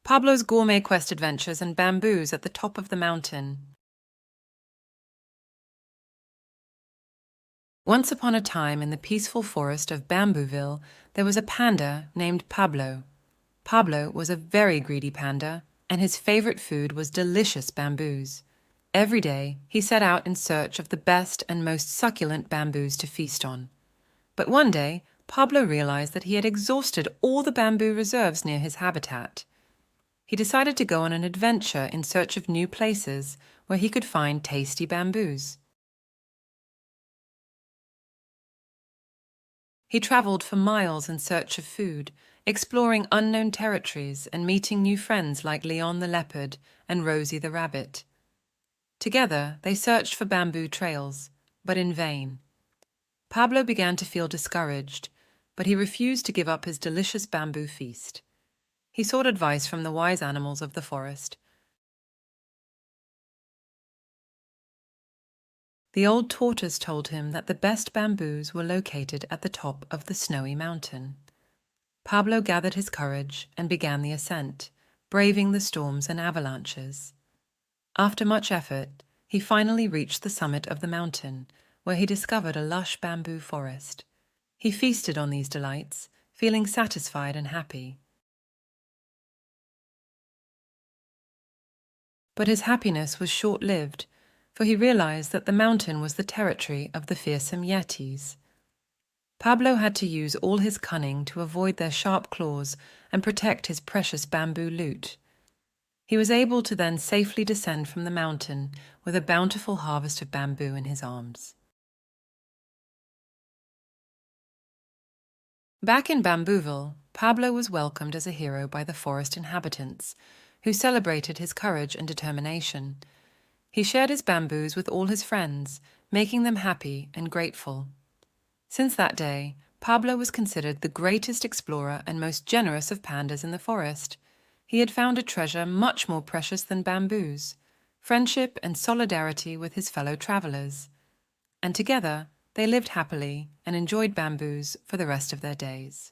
Pablo's gourmet quest adventures and bamboos at the top of the mountain. Once upon a time in the peaceful forest of Bambooville, there was a panda named Pablo. Pablo was a very greedy panda, and his favorite food was delicious bamboos. Every day, he set out in search of the best and most succulent bamboos to feast on. But one day, Pablo realized that he had exhausted all the bamboo reserves near his habitat. He decided to go on an adventure in search of new places where he could find tasty bamboos. He traveled for miles in search of food, exploring unknown territories and meeting new friends like Leon the leopard and Rosie the rabbit. Together, they searched for bamboo trails, but in vain. Pablo began to feel discouraged, but he refused to give up his delicious bamboo feast. He sought advice from the wise animals of the forest. The old tortoise told him that the best bamboos were located at the top of the snowy mountain. Pablo gathered his courage and began the ascent, braving the storms and avalanches. After much effort, he finally reached the summit of the mountain, where he discovered a lush bamboo forest. He feasted on these delights, feeling satisfied and happy. But his happiness was short-lived, for he realized that the mountain was the territory of the fearsome Yetis. Pablo had to use all his cunning to avoid their sharp claws and protect his precious bamboo loot. He was able to then safely descend from the mountain with a bountiful harvest of bamboo in his arms. Back in Bambooville, Pablo was welcomed as a hero by the forest inhabitants, who celebrated his courage and determination. He shared his bamboos with all his friends, making them happy and grateful. Since that day, Pablo was considered the greatest explorer and most generous of pandas in the forest. He had found a treasure much more precious than bamboos: friendship and solidarity with his fellow travelers. And together, they lived happily and enjoyed bamboos for the rest of their days.